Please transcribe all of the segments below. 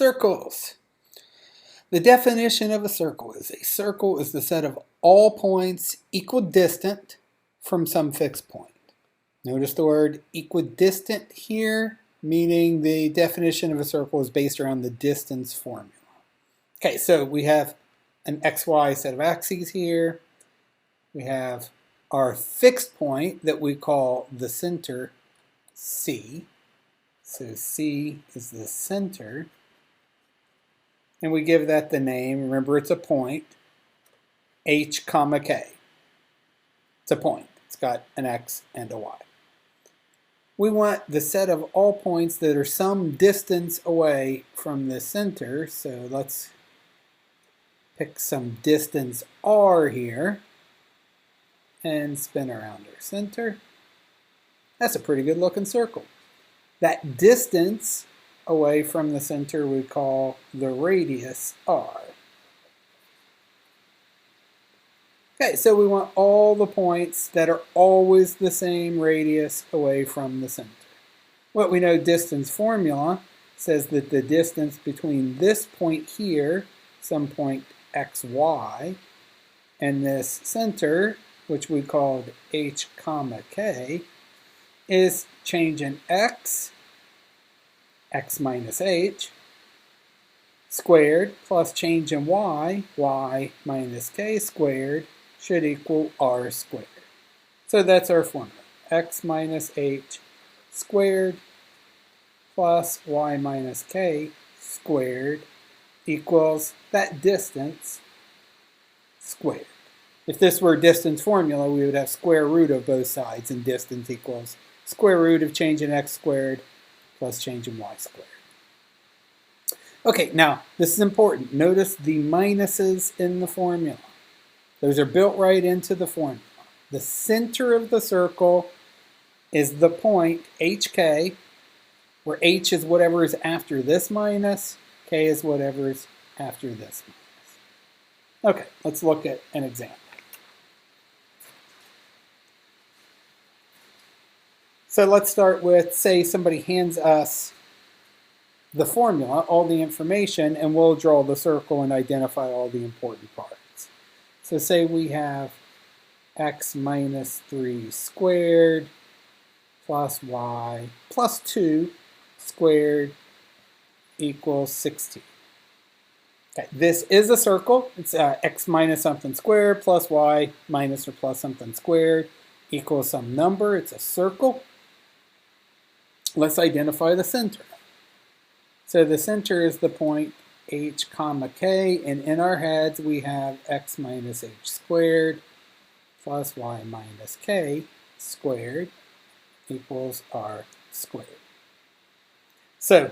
Circles. The definition of a circle is the set of all points equidistant from some fixed point. Notice the word equidistant here, meaning the definition of a circle is based around the distance formula. Okay, so we have an xy set of axes here. We have our fixed point that we call the center C. So C is the center. And we give that the name, remember it's a point, h comma k. It's a point. It's got an x and a y. We want the set of all points that are some distance away from the center. So let's pick some distance r here and spin around our center. That's a pretty good looking circle. That distance away from the center we call the radius r. Okay, so we want all the points that are always the same radius away from the center. What we know distance formula says that the distance between this point here, some point xy, and this center, which we called h comma k, is change in x minus h, squared, plus change in y minus k squared, should equal r squared. So that's our formula. X minus h squared plus y minus k squared equals that distance squared. If this were a distance formula, we would have square root of both sides, and distance equals square root of change in x squared plus change in y squared. Okay, now this is important. Notice the minuses in the formula. Those are built right into the formula. The center of the circle is the point hk, where h is whatever is after this minus, k is whatever is after this minus. Okay, let's look at an example. So let's start with, say somebody hands us the formula, all the information, and we'll draw the circle and identify all the important parts. So say we have x minus 3 squared plus y plus 2 squared equals 16. Okay, this is a circle. It's x minus something squared plus y minus or plus something squared equals some number. It's a circle. Let's identify the center. So the center is the point h comma k, and in our heads we have x minus h squared plus y minus k squared equals r squared. So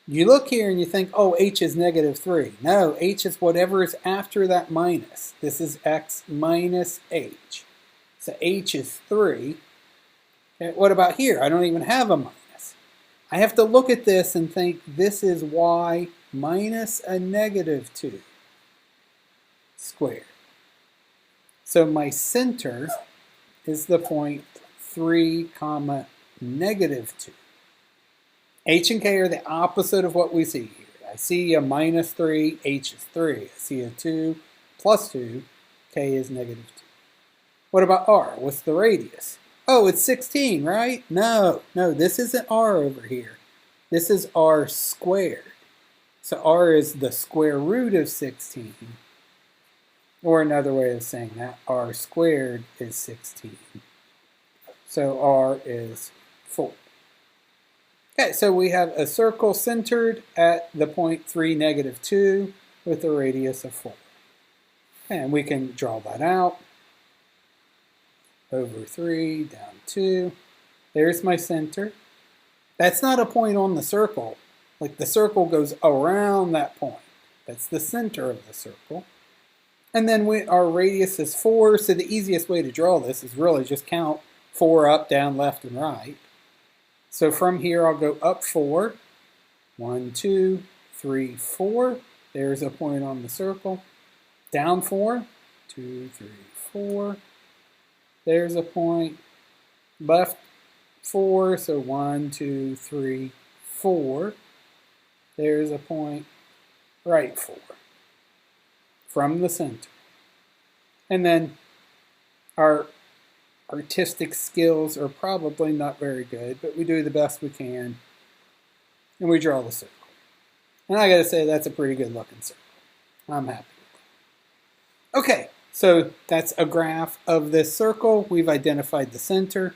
you look here and you think, oh, h is negative 3. No, h is whatever is after that minus. This is x minus h. So h is 3. Okay, what about here? I don't even have a minus. I have to look at this and think this is y minus a negative 2 squared. So my center is the point 3 comma negative 2. H and k are the opposite of what we see here. I see a minus 3, h is 3. I see a 2 plus 2, k is negative 2. What about r? What's the radius? Oh, it's 16, right? No, this isn't r over here. This is r squared. So r is the square root of 16. Or another way of saying that, r squared is 16. So r is 4. Okay, so we have a circle centered at the point 3, negative 2 with a radius of 4. And we can draw that out. Over 3, down 2. There's my center. That's not a point on the circle. Like the circle goes around that point. That's the center of the circle. And then our radius is 4, so the easiest way to draw this is really just count 4 up, down, left, and right. So from here I'll go up 4. 1, 2, 3, 4. There's a point on the circle. Down 4. 2, 3, 4. There's a point. Left 4, so 1, 2, 3, 4. There's a point right 4 from the center. And then our artistic skills are probably not very good, but we do the best we can, and we draw the circle. And I got to say, that's a pretty good looking circle. I'm happy with it. Okay, so that's a graph of this circle. We've identified the center,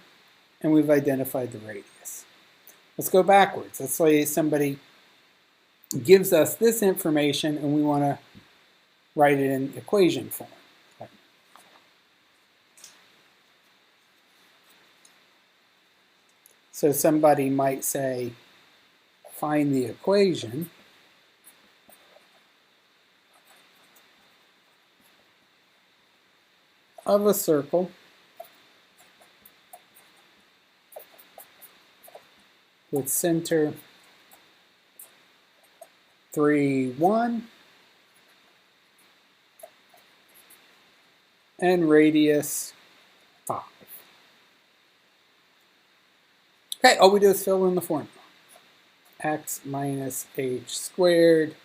and we've identified the radius. Let's go backwards. Let's say somebody gives us this information, and we want to write it in equation form. So somebody might say, find the equation of a circle with center 3, 1 and radius 5. Okay, all we do is fill in the formula. X minus h squared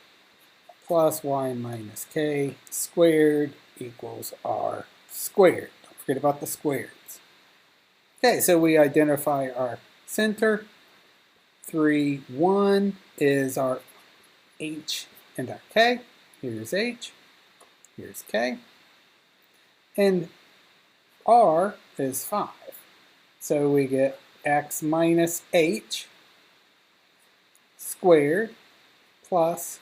plus y minus k squared equals r squared. Don't forget about the squares. Okay, so we identify our center. 3, 1 is our h and our k. Here's h, here's k. And r is 5. So we get x minus h squared plus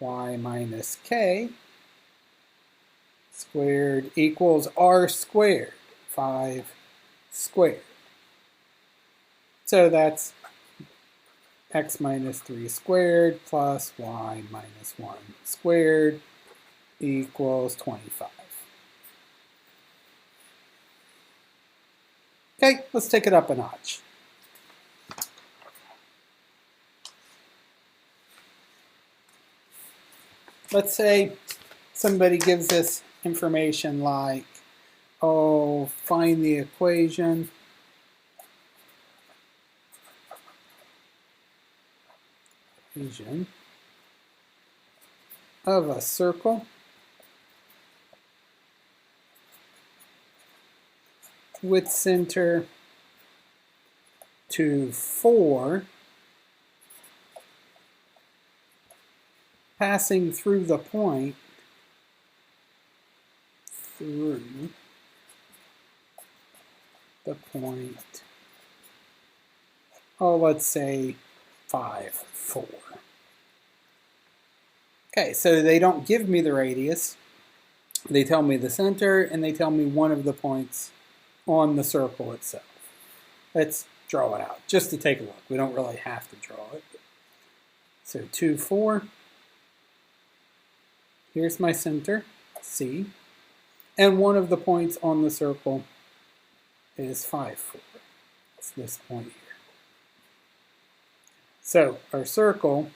y minus k squared equals r squared, 5 squared. So that's x minus 3 squared plus y minus 1 squared equals 25. Okay, let's take it up a notch. Let's say somebody gives us information like, oh, find the equation of a circle with center 2, 4 passing through the point oh, let's say 5, 4. Okay, so they don't give me the radius. They tell me the center, and they tell me one of the points on the circle itself. Let's draw it out, just to take a look. We don't really have to draw it. So 2, 4. Here's my center, C. And one of the points on the circle is 5, 4. It's this point here. So our circle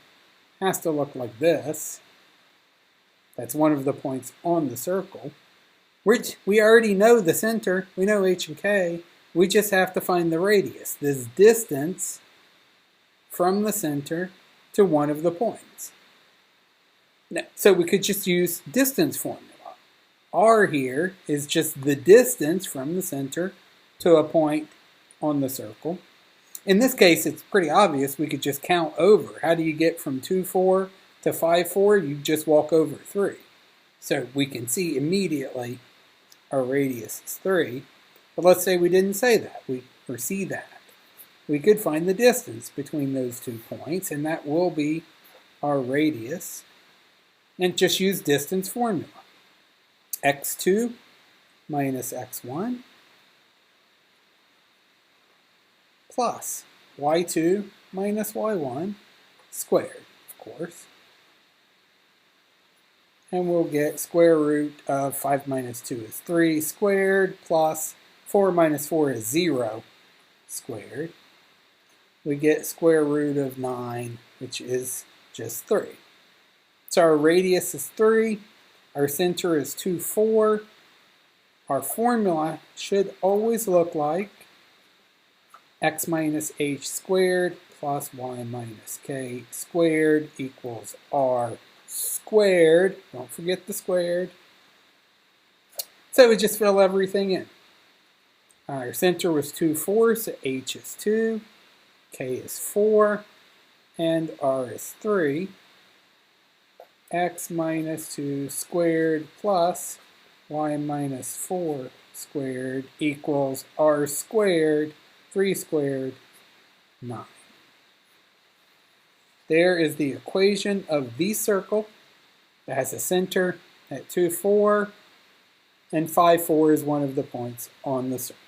has to look like this. That's one of the points on the circle. Which we already know the center. We know h and k. We just have to find the radius, this distance from the center to one of the points. Now, so we could just use distance formula. R here is just the distance from the center to a point on the circle. In this case, it's pretty obvious. We could just count over. How do you get from 2, 4 to 5, 4? You just walk over 3. So we can see immediately our radius is 3. But let's say we didn't say that, or see that. We could find the distance between those 2 points, and that will be our radius. And just use distance formula. x2 minus x1 plus y2 minus y1 squared, of course. And we'll get square root of 5 minus 2 is 3 squared plus 4 minus 4 is 0 squared. We get square root of 9, which is just 3. So our radius is 3. Our center is 2, 4. Our formula should always look like x minus h squared plus y minus k squared equals r squared. Don't forget the squared. So we just fill everything in. Our center was 2, 4, so h is 2, k is 4, and r is 3. X minus 2 squared plus y minus 4 squared equals r squared, 3 squared, 9. There is the equation of the circle that has a center at 2, 4, and 5, 4 is one of the points on the circle.